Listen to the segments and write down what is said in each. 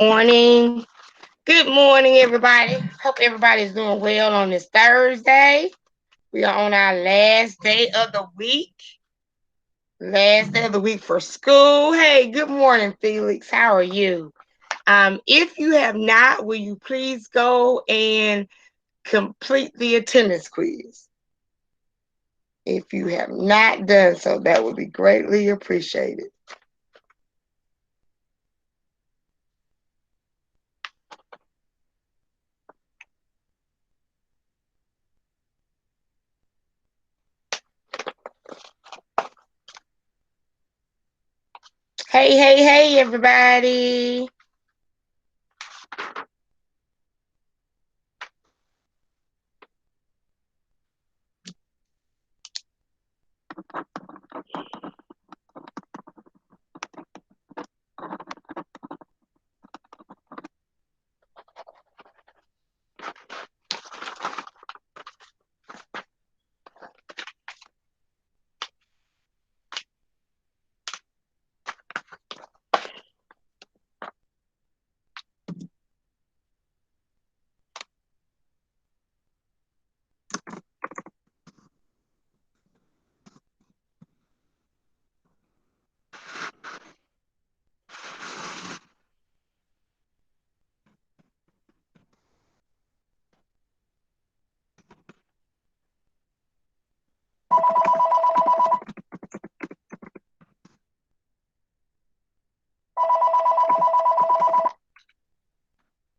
Morning. Good morning, everybody. Hope everybody's doing well on this Thursday. We are on our last day of the week. Last day of the week for school. Hey, good morning, Felix. How are you? If you have not, will you please go and complete the attendance quiz? If you have not done so, that would be greatly appreciated. Hey, hey, hey, everybody.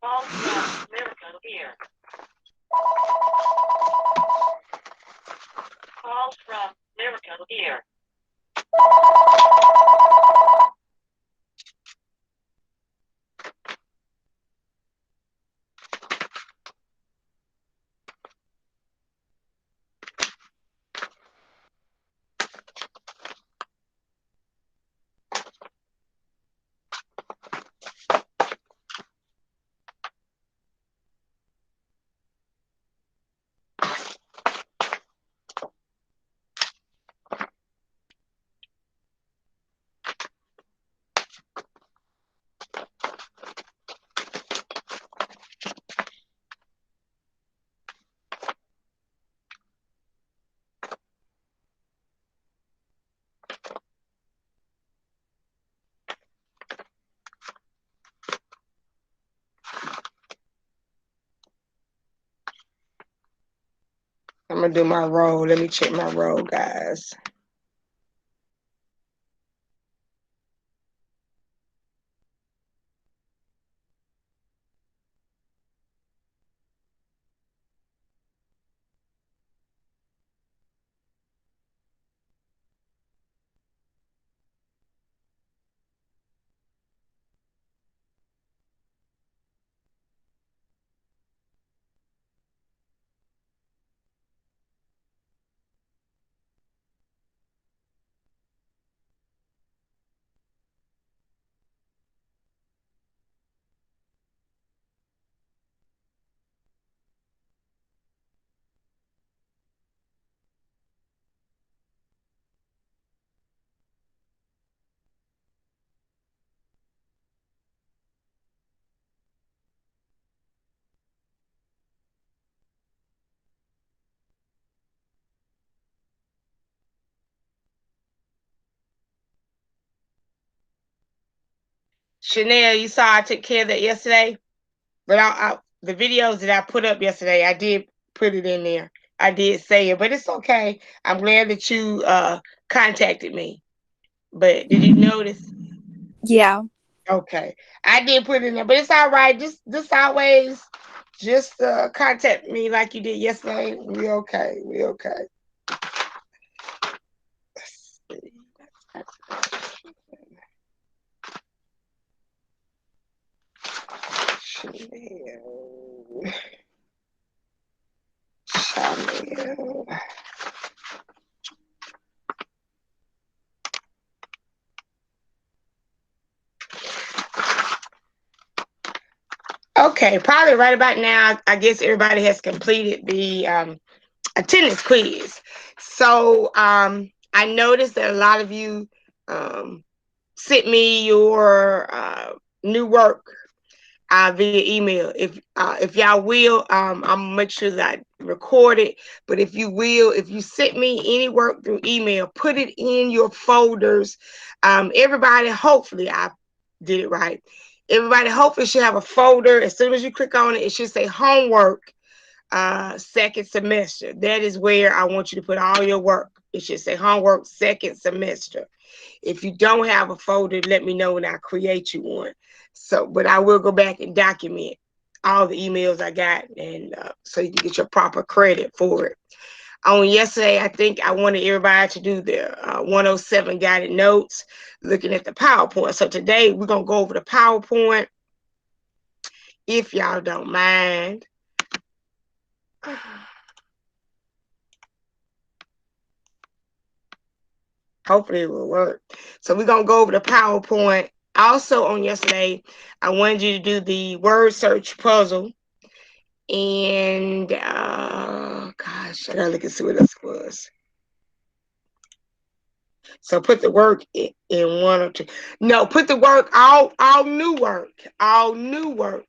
Calls from Miracle here. Calls from Miracle here. I'm gonna do my roll. Let me check my roll, guys. Chanel, you saw I took care of that yesterday, but the videos that I put up yesterday, I did put it in there. I did say it, but it's okay. I'm glad that you contacted me. But did you notice? Yeah. Okay, I did put it in there, but it's all right. Just always just contact me like you did yesterday. We okay. We okay. Let's see. Chanel. Chanel. Okay, probably right about now, I guess everybody has completed the attendance quiz. So I noticed that a lot of you um, sent me your new work. via email. If y'all will, I'm gonna make sure that I record it. But if you will, if you sent me any work through email, put it in your folders. Everybody, hopefully I did it right. Everybody hopefully should have a folder. As soon as you click on it, it should say homework, second semester. That is where I want you to put all your work. It should say homework second semester. If you don't have a folder, let me know and I'll create you one. So, but I will go back and document all the emails I got, and so you can get your proper credit for it. On yesterday, I think I wanted everybody to do their 107 guided notes, looking at the PowerPoint. So today we're gonna go over the PowerPoint, if y'all don't mind. Hopefully it will work. So we're going to go over the PowerPoint. Also on yesterday, I wanted you to do the word search puzzle. And, gosh, I got to look and see what else it was. So put the work in one or two. No, put the work, all new work. All new work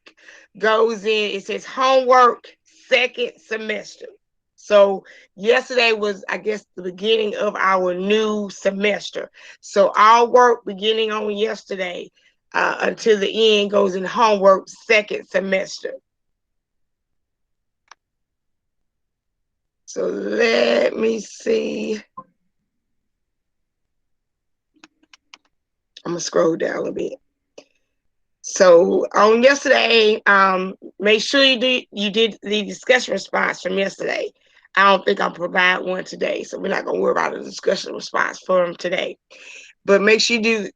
goes in. It says homework second semester. So yesterday was, I guess, the beginning of our new semester. So our work beginning on yesterday until the end goes in homework second semester. So let me see. I'm gonna scroll down a little bit. So on yesterday, make sure you did the discussion response from yesterday. I don't think I'll provide one today, so we're not gonna worry about a discussion response from today. But make sure you do.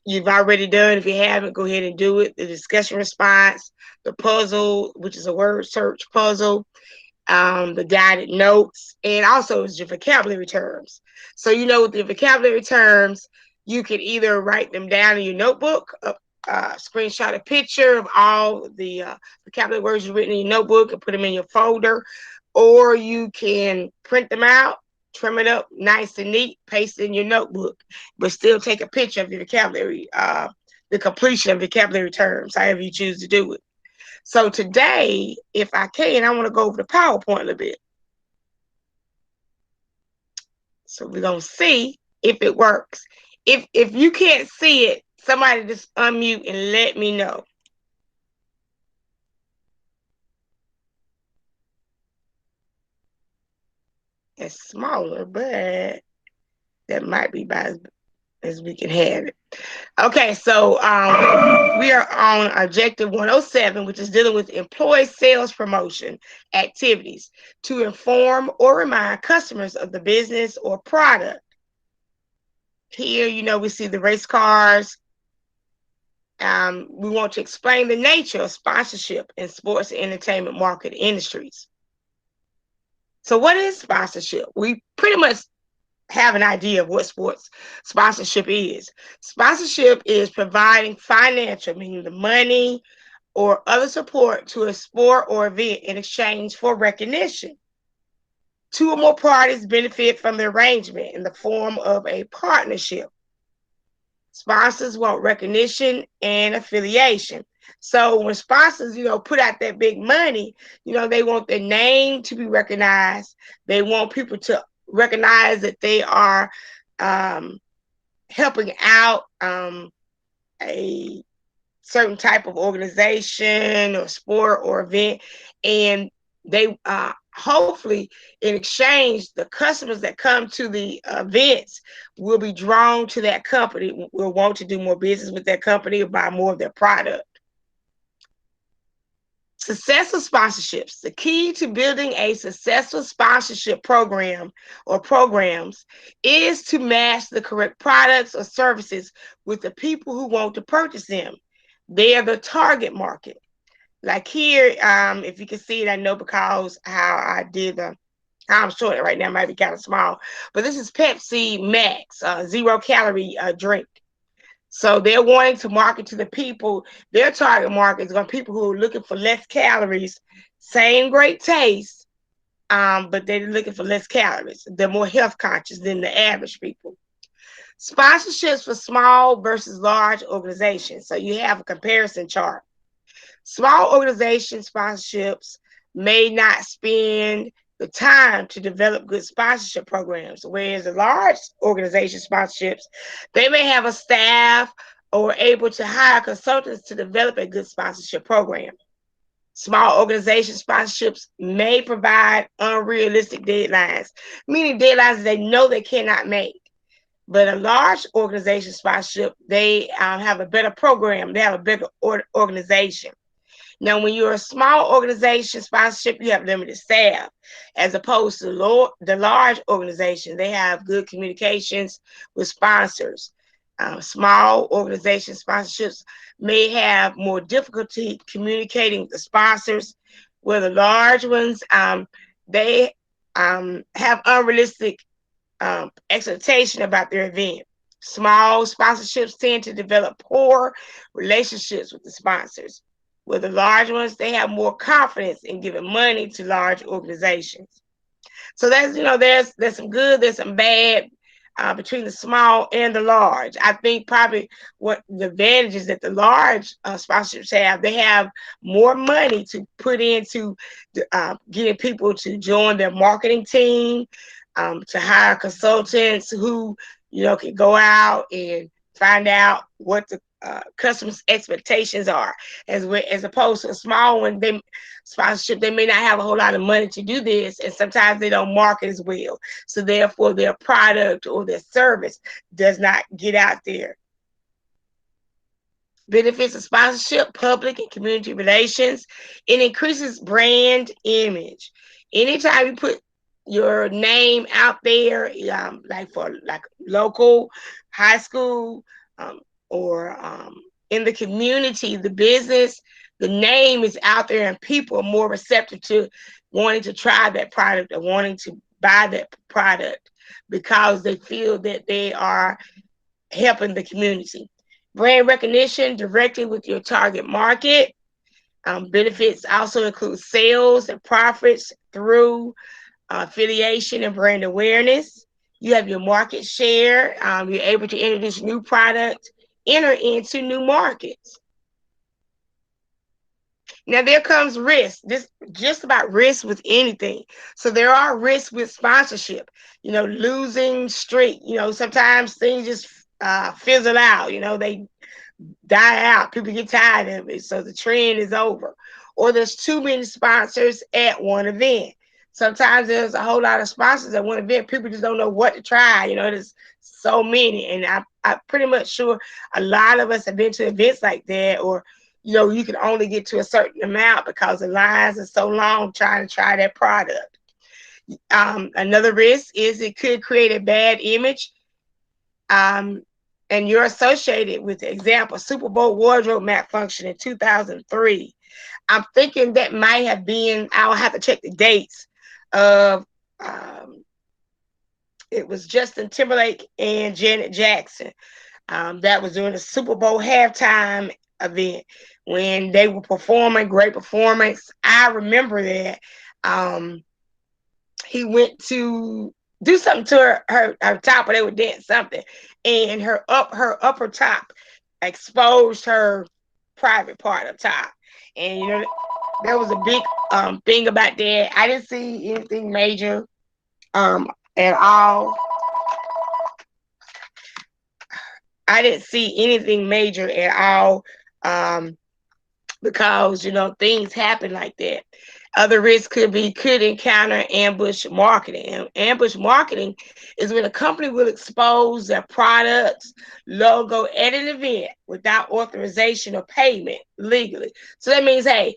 You've already done. If you haven't, go ahead and do it. The discussion response, the puzzle, which is a word search puzzle, the guided notes, and also it's your vocabulary terms. So with the vocabulary terms, you can either write them down in your notebook, screenshot a picture of all the vocabulary words you've written in your notebook and put them in your folder, or you can print them out, trim it up nice and neat, paste it in your notebook, but still take a picture of your vocabulary, the completion of vocabulary terms, however you choose to do it. So today, if I can, I want to go over the PowerPoint a little bit. So we're going to see if it works. If you can't see it, somebody just unmute and let me know. It's smaller, but that might be about as we can have it. Okay, so we are on Objective 107, which is dealing with employee sales promotion activities to inform or remind customers of the business or product. Here, we see the race cars. We want to explain the nature of sponsorship in sports and entertainment market industries. So what is sponsorship? We pretty much have an idea of what sports sponsorship is. Sponsorship is providing financial, meaning the money or other support to a sport or event in exchange for recognition. Two or more parties benefit from the arrangement in the form of a partnership. Sponsors want recognition and affiliation. So when sponsors, put out that big money, they want their name to be recognized. They want people to recognize that they are helping out a certain type of organization or sport or event, and they hopefully in exchange the customers that come to the events will be drawn to that company, will want to do more business with that company or buy more of their product. Successful sponsorships. The key to building a successful sponsorship program or programs is to match the correct products or services with the people who want to purchase them. They are the target market. Like here, if you can see it, I know because how I did how I'm showing it right now might be kind of small, but this is Pepsi Max, 0-calorie drink. So they're wanting to market to the people. Their target market is going to people who are looking for less calories, same great taste, but they're looking for less calories. They're more health conscious than the average people. Sponsorships for small versus large organizations. So you have a comparison chart. Small organization sponsorships may not spend the time to develop good sponsorship programs, whereas the large organization sponsorships, they may have a staff or able to hire consultants to develop a good sponsorship program. Small organization sponsorships may provide unrealistic deadlines, meaning deadlines they know they cannot make. But a large organization sponsorship, they have a better program. They have a bigger organization. Now, when you're a small organization sponsorship, you have limited staff, as opposed to the large organization. They have good communications with sponsors. Small organization sponsorships may have more difficulty communicating with the sponsors, where the large ones they have unrealistic expectation about their event. Small sponsorships tend to develop poor relationships with the sponsors. With the large ones, they have more confidence in giving money to large organizations. So that's, there's some good, there's some bad between the small and the large. I think probably what the advantages that the large sponsorships have, they have more money to put into getting people to join their marketing team, to hire consultants who, can go out and find out what the customers' expectations are, as opposed to a small one. They sponsorship, they may not have a whole lot of money to do this, and sometimes they don't market as well. So therefore, their product or their service does not get out there. Benefits of sponsorship: public and community relations. It increases brand image. Anytime you put your name out there, like for local, high school, or in the community, the business, the name is out there, and people are more receptive to wanting to try that product or wanting to buy that product because they feel that they are helping the community. Brand recognition directly with your target market. Benefits also include sales and profits through affiliation and brand awareness. You have your market share. You're able to introduce new products, enter into new markets. Now there comes risk. This just about risk with anything. So there are risks with sponsorship. Losing streak. Sometimes things just fizzle out. They die out. People get tired of it. So the trend is over. Or there's too many sponsors at one event. Sometimes there's a whole lot of sponsors at one event. People just don't know what to try. There's so many. And I'm pretty much sure a lot of us have been to events like that, or you can only get to a certain amount because the lines are so long trying to try that product. Another risk is it could create a bad image. And you're associated with the example, Super Bowl wardrobe malfunction in 2003. I'm thinking that might have been, I'll have to check the dates of, it was Justin Timberlake and Janet Jackson. That was during the Super Bowl halftime event when they were performing, great performance. I remember that he went to do something to her top, or they would dance something, and her upper top exposed her private part up top. And there was a big thing about that. I didn't see anything major at all. I didn't see anything major at all because things happen like that. Other risks could encounter ambush marketing. And ambush marketing is when a company will expose their products, logo at an event without authorization or payment legally. So that means, hey,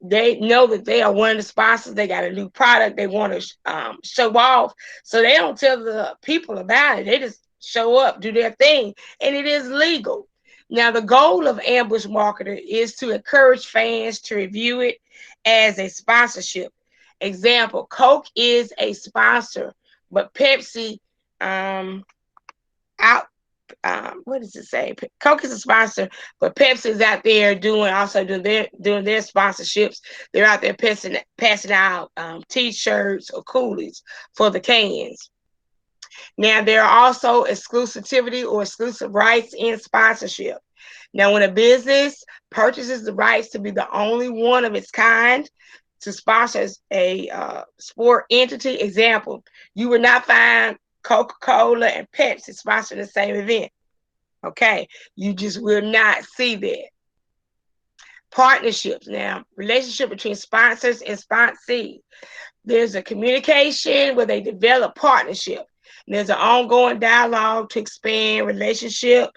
they know that they are one of the sponsors. They got a new product they want to show off. So they don't tell the people about it. They just show up, do their thing, and it is legal. Now, the goal of ambush marketing is to encourage fans to review it as a sponsorship. Example, Coke is a sponsor, but Pepsi out what does it say? Coke is a sponsor, but Pepsi is out there doing their sponsorships. They're out there passing out T-shirts or coolies for the cans. Now, there are also exclusivity or exclusive rights in sponsorship. Now, when a business purchases the rights to be the only one of its kind to sponsor a sport entity, example, you would not find Coca-Cola and Pepsi sponsoring the same event. Okay, you just will not see that. Partnerships. Now, relationship between sponsors and sponsees. There's a communication where they develop partnership. There's an ongoing dialogue to expand relationship.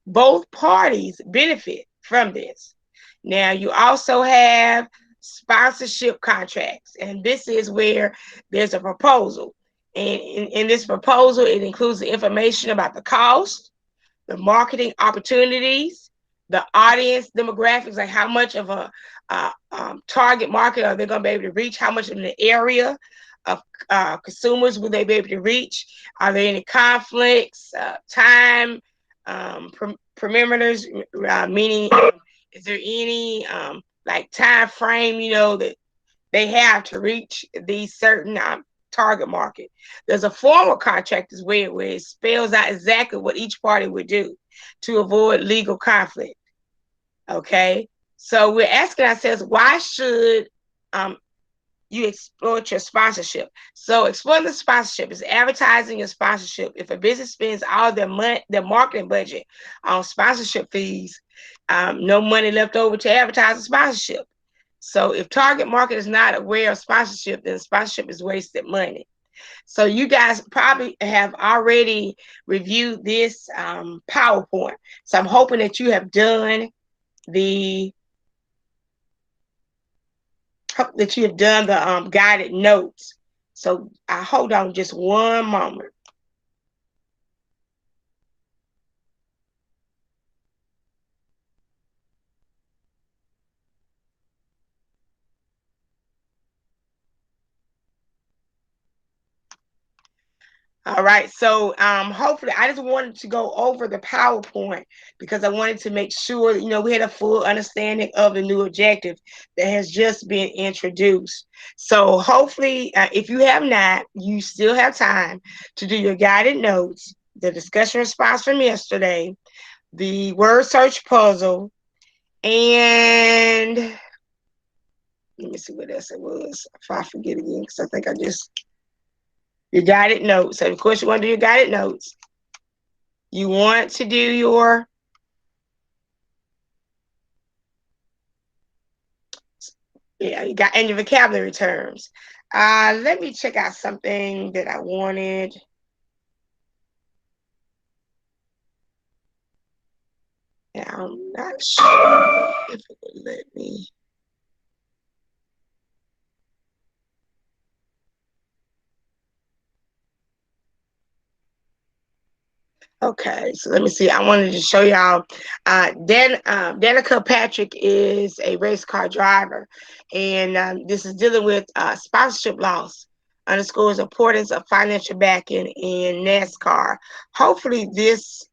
Both parties benefit from this. Now, you also have sponsorship contracts, and this is where there's a proposal. And in this proposal, it includes the information about the cost, the marketing opportunities, the audience demographics, like how much of a target market are they going to be able to reach, how much in the area of consumers will they be able to reach, are there any conflicts, time parameters, meaning is there any like time frame, that they have to reach these certain target market. There's a formal contract as well where it spells out exactly what each party would do to avoid legal conflict. Okay, so we're asking ourselves, why should you exploit your sponsorship? So exploiting the sponsorship is advertising your sponsorship. If a business spends all their marketing budget on sponsorship fees, no money left over to advertise the sponsorship. So if target market is not aware of sponsorship, then sponsorship is wasted money. So you guys probably have already reviewed this PowerPoint. So I'm hoping that you have done the guided notes. So I hold on just one moment. All right, so hopefully I just wanted to go over the PowerPoint because I wanted to make sure, we had a full understanding of the new objective that has just been introduced. So hopefully, if you have not, you still have time to do your guided notes, the discussion response from yesterday, the word search puzzle, and let me see what else it was. If I forget again, because I think I just... your guided notes. So of course you want to do your guided notes. You want to do your you got and your vocabulary terms. Let me check out something that I wanted. Yeah, I'm not sure if it would let me. Okay, so let me see. I wanted to show y'all. Danica Patrick is a race car driver, and this is dealing with sponsorship loss. Underscores importance of financial backing in NASCAR. Hopefully, this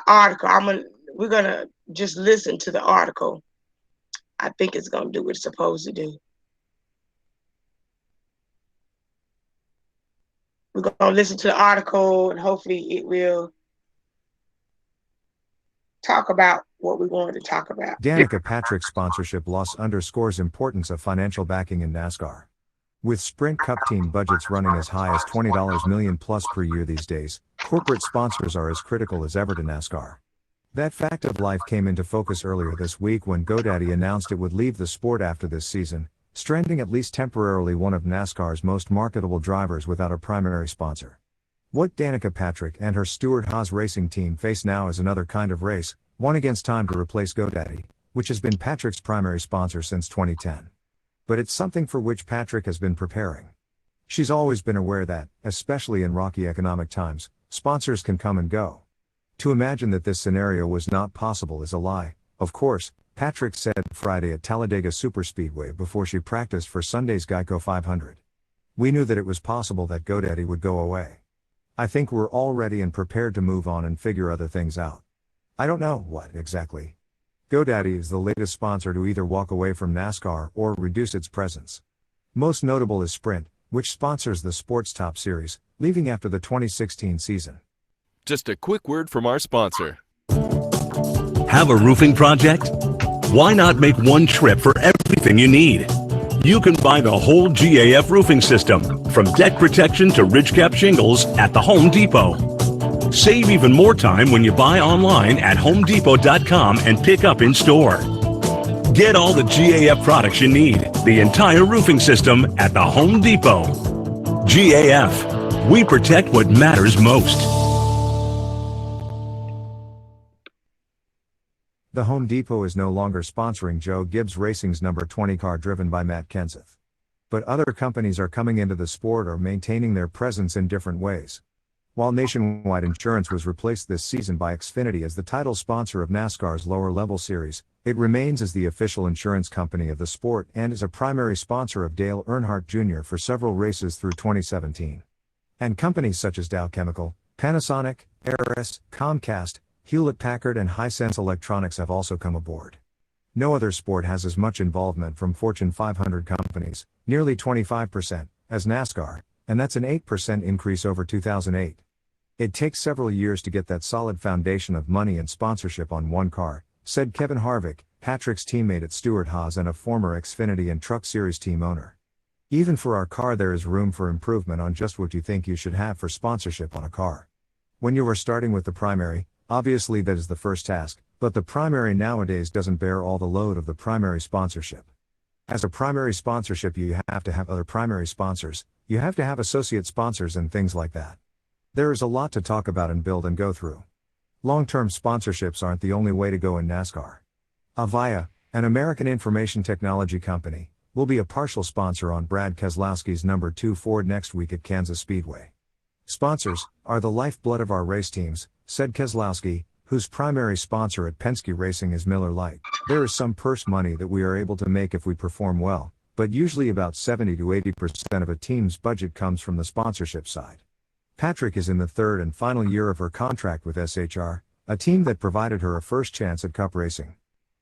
article. We're gonna just listen to the article. I think it's gonna do what it's supposed to do. We're gonna listen to the article, and hopefully, it will talk about what we wanted to talk about. Danica Patrick's sponsorship loss underscores importance of financial backing in NASCAR. With Sprint Cup team budgets running as high as $20 million plus per year these days, corporate sponsors are as critical as ever to NASCAR. That fact of life came into focus earlier this week when GoDaddy announced it would leave the sport after this season, stranding at least temporarily one of NASCAR's most marketable drivers without a primary sponsor. What Danica Patrick and her Stewart-Haas racing team face now is another kind of race, one against time to replace GoDaddy, which has been Patrick's primary sponsor since 2010. But it's something for which Patrick has been preparing. She's always been aware that, especially in rocky economic times, sponsors can come and go. To imagine that this scenario was not possible is a lie, of course, Patrick said Friday at Talladega Superspeedway before she practiced for Sunday's Geico 500. We knew that it was possible that GoDaddy would go away. I think we're all ready and prepared to move on and figure other things out. I don't know what exactly. GoDaddy is the latest sponsor to either walk away from NASCAR or reduce its presence. Most notable is Sprint, which sponsors the Sports Top Series, leaving after the 2016 season. Just a quick word from our sponsor. Have a roofing project? Why not make one trip for everything you need? You can buy the whole GAF roofing system, from deck protection to ridge cap shingles, at the Home Depot. Save even more time when you buy online at homedepot.com and pick up in store. Get all the GAF products you need, the entire roofing system, at the Home Depot. GAF, we protect what matters most. The Home Depot is no longer sponsoring Joe Gibbs Racing's number 20 car driven by Matt Kenseth. But other companies are coming into the sport or maintaining their presence in different ways. While Nationwide Insurance was replaced this season by Xfinity as the title sponsor of NASCAR's lower-level series, it remains as the official insurance company of the sport and is a primary sponsor of Dale Earnhardt Jr. for several races through 2017. And companies such as Dow Chemical, Panasonic, Aeris, Comcast, Hewlett-Packard and Hisense Electronics have also come aboard. No other sport has as much involvement from Fortune 500 companies, nearly 25%, as NASCAR, and that's an 8% increase over 2008. It takes several years to get that solid foundation of money and sponsorship on one car, said Kevin Harvick, Patrick's teammate at Stewart-Haas and a former Xfinity and Truck Series team owner. Even for our car there is room for improvement on just what you think you should have for sponsorship on a car. When you are starting with the primary, obviously that is the first task, but the primary nowadays doesn't bear all the load of the primary sponsorship. As a primary sponsorship you have to have other primary sponsors, you have to have associate sponsors and things like that. There is a lot to talk about and build and go through. Long-term sponsorships aren't the only way to go in NASCAR. Avaya, an American information technology company, will be a partial sponsor on Brad Keselowski's number 2 Ford next week at Kansas Speedway. Sponsors are the lifeblood of our race teams, said Keselowski, whose primary sponsor at Penske Racing is Miller Lite. There is some purse money that we are able to make if we perform well, but usually about 70 to 80% of a team's budget comes from the sponsorship side. Patrick is in the third and final year of her contract with SHR, a team that provided her a first chance at Cup racing.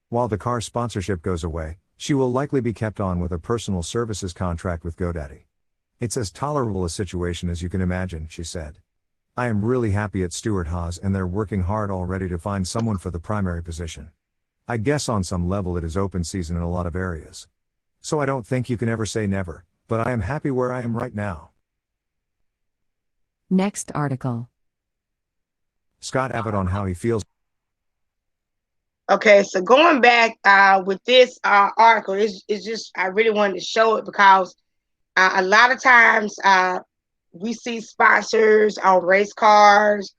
While the car sponsorship goes away, she will likely be kept on with a personal services contract with GoDaddy. It's as tolerable a situation as you can imagine, she said. I am really happy at Stewart-Haas and they're working hard already to find someone for the primary position. I guess on some level it is open season in a lot of areas. So I don't think you can ever say never, but I am happy where I am right now. Next article. Scott Abbott on how he feels. Okay, so going back with this article, it's just I really wanted to show it because a lot of times we see sponsors on race cars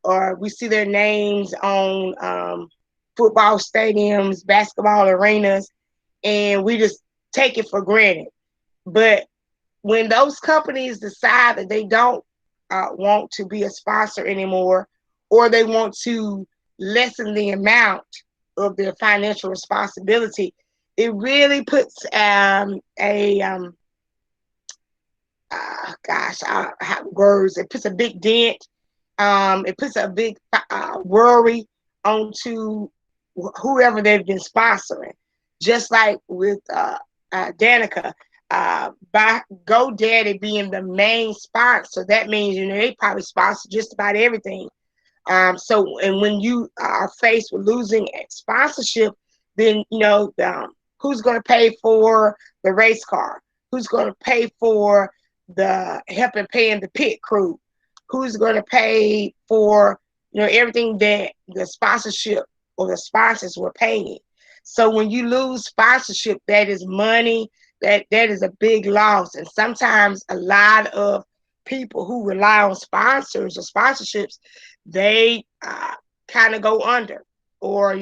or we see their names on football stadiums, basketball arenas, and we just take it for granted. But when those companies decide that they don't want to be a sponsor anymore, or they want to lessen the amount of their financial responsibility, it really puts I have words. It puts a big dent. It puts a big worry onto whoever they've been sponsoring. Just like with Danica, by GoDaddy being the main sponsor, that means they probably sponsor just about everything. So, and when you are faced with losing sponsorship, then who's going to pay for the race car? Who's going to pay for the help and paying the pit crew? Who's going to pay for everything that the sponsorship or the sponsors were paying? So when you lose sponsorship, that is money. That is a big loss. And sometimes a lot of people who rely on sponsors or sponsorships, they kind of go under, or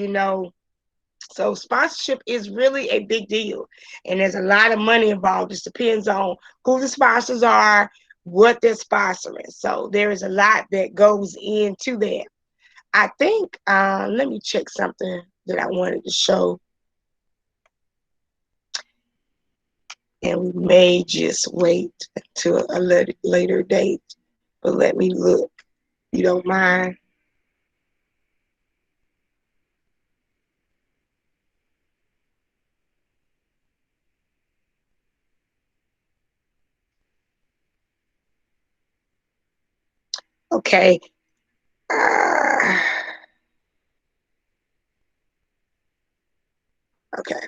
so sponsorship is really a big deal, and there's a lot of money involved. It depends on who the sponsors are, what they're sponsoring. So there is a lot that goes into that. I think let me check something that I wanted to show, and we may just wait to a later date, but let me look, if you don't mind. Okay. Okay.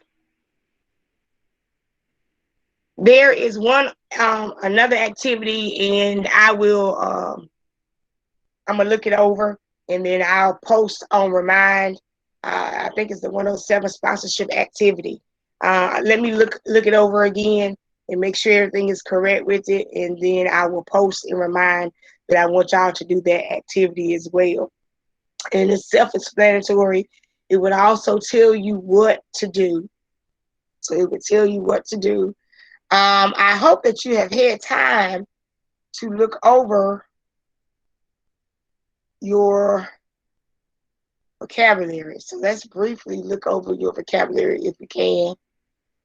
There is another activity, and I'm gonna look it over, and then I'll post on Remind. I think it's the 107 sponsorship activity. Let me look it over again and make sure everything is correct with it, and then I will post and remind that I want y'all to do that activity as well. And it's self-explanatory. It would also tell you what to do. So it would tell you what to do. I hope that you have had time to look over your vocabulary. So let's briefly look over your vocabulary if you can.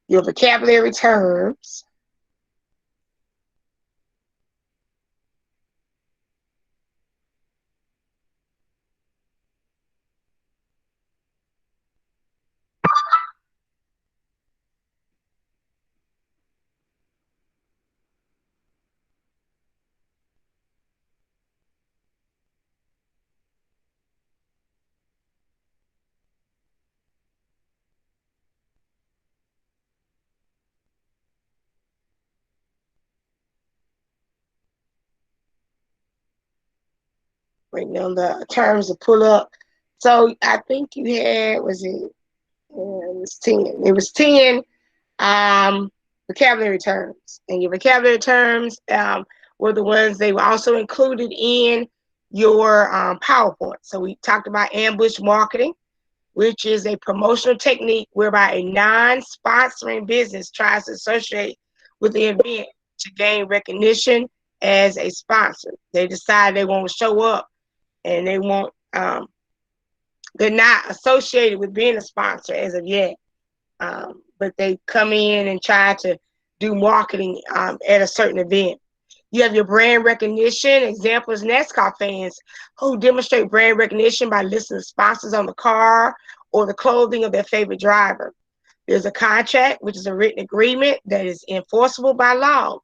Your vocabulary terms. Waiting on the terms to pull up. So I think you had, it was 10. It was 10 vocabulary terms. And your vocabulary terms were the ones they were also included in your PowerPoint. So we talked about ambush marketing, which is a promotional technique whereby a non-sponsoring business tries to associate with the event to gain recognition as a sponsor. They decide they want to show up, and they're not associated with being a sponsor as of yet. But they come in and try to do marketing at a certain event. You have your brand recognition. Examples, NASCAR fans who demonstrate brand recognition by listing the sponsors on the car or the clothing of their favorite driver. There's a contract, which is a written agreement that is enforceable by law.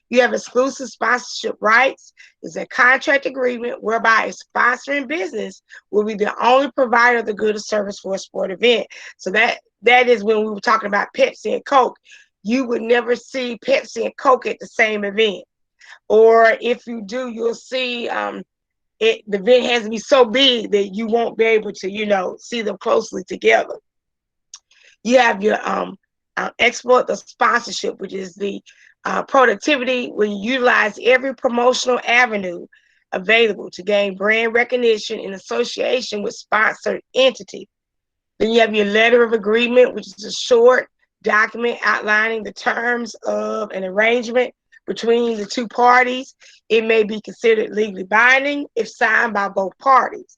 You have exclusive sponsorship rights. It's a contract agreement whereby a sponsoring business will be the only provider of the good or service for a sport event. So that is when we were talking about Pepsi and Coke. You would never see Pepsi and Coke at the same event. Or if you do, you'll see the event has to be so big that you won't be able to, see them closely together. You have your export the sponsorship, which is the productivity where you utilize every promotional avenue available to gain brand recognition in association with sponsored entity. Then you have your letter of agreement, which is a short document outlining the terms of an arrangement between the two parties. It may be considered legally binding if signed by both parties.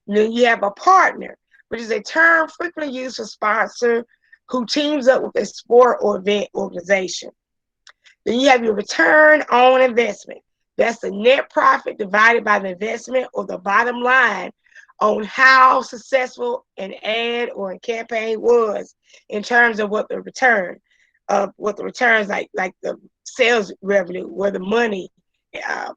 And then you have a partner, which is a term frequently used for sponsor who teams up with a sport or event organization. Then you have your return on investment. That's the net profit divided by the investment, or the bottom line on how successful an ad or a campaign was in terms of what the returns like the sales revenue, where the money,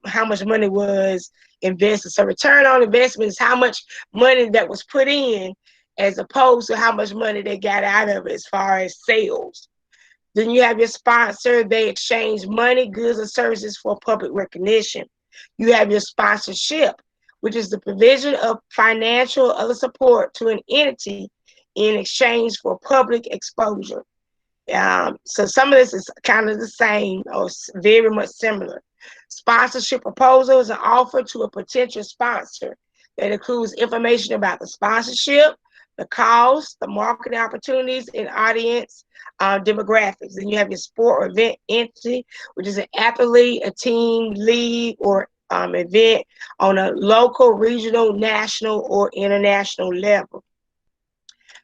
how much money was invested. So return on investment is how much money that was put in as opposed to how much money they got out of it as far as sales. Then you have your sponsor. They exchange money, goods, and services for public recognition. You have your sponsorship, which is the provision of financial or other support to an entity in exchange for public exposure. So some of this is kind of the same or very much similar. Sponsorship proposal is an offer to a potential sponsor that includes information about the sponsorship, the cost, the marketing opportunities, and audience demographics. Then you have your sport or event entity, which is an athlete, a team, league, or event on a local, regional, national, or international level.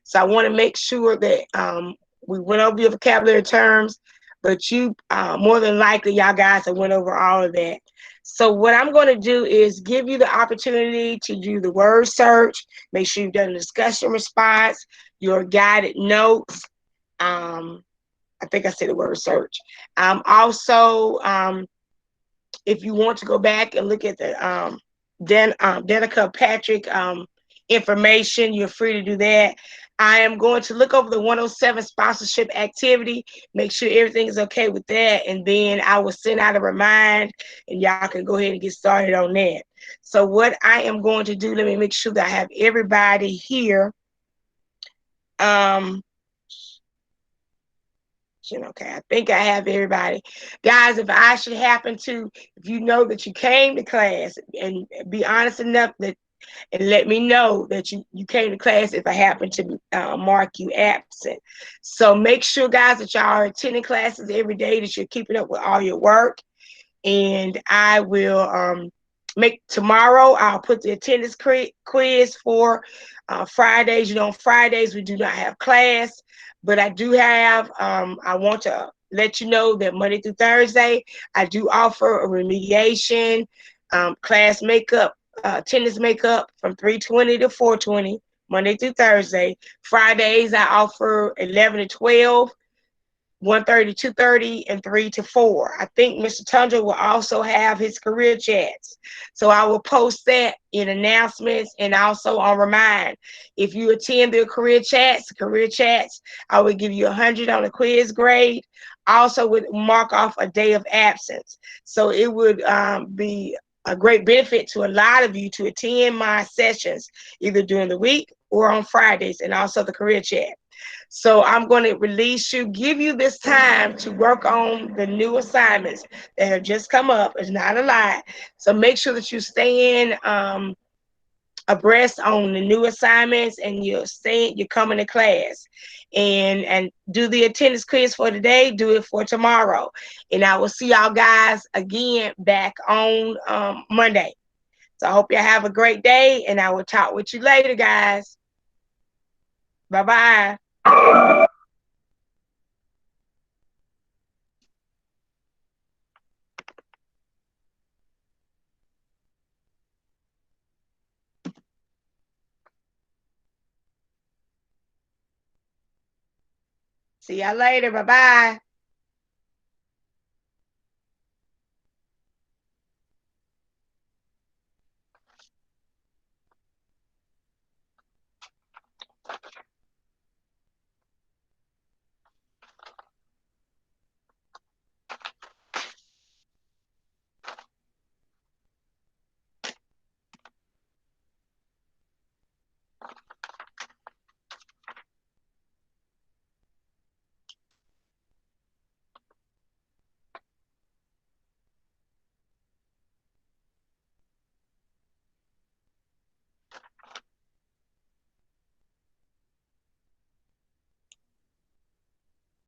So I want to make sure that we went over your vocabulary terms, but you more than likely, y'all guys have went over all of that. So what I'm going to do is give you the opportunity to do the word search. Make sure you've done a discussion response, your guided notes. I think I said the word search. Also, if you want to go back and look at the Danica Patrick information, you're free to do that. I am going to look over the 107 sponsorship activity, make sure everything is okay with that, and then I will send out a remind, and y'all can go ahead and get started on that. So what I am going to do, let me make sure that I have everybody here. Okay, I think I have everybody. Guys, if I should happen to, if you know that you came to class, and be honest enough that and let me know that you came to class if I happen to mark you absent. So make sure, guys, that y'all are attending classes every day, that you're keeping up with all your work. And I will make tomorrow, I'll put the attendance quiz for Fridays. You know, on Fridays, we do not have class, but I do have, I want to let you know that Monday through Thursday, I do offer a remediation class makeup, attendance makeup from 3:20 to 4:20, Monday through Thursday. Fridays, I offer 11 to 12. 1:30, 2:30, and 3 to 4. I think Mr. Tundra will also have his career chats. So I will post that in announcements and also on Remind. If you attend the career chats, I will give you 100 on the quiz grade. Also would mark off a day of absence. So it would be a great benefit to a lot of you to attend my sessions either during the week or on Fridays, and also the career chat. So I'm going to release you, give you this time to work on the new assignments that have just come up. It's not a lot. So make sure that you stay in abreast on the new assignments, and you're coming to class. And do the attendance quiz for today, do it for tomorrow. And I will see y'all guys again back on Monday. So I hope you have a great day, and I will talk with you later, guys. Bye-bye. See y'all later. Bye-bye.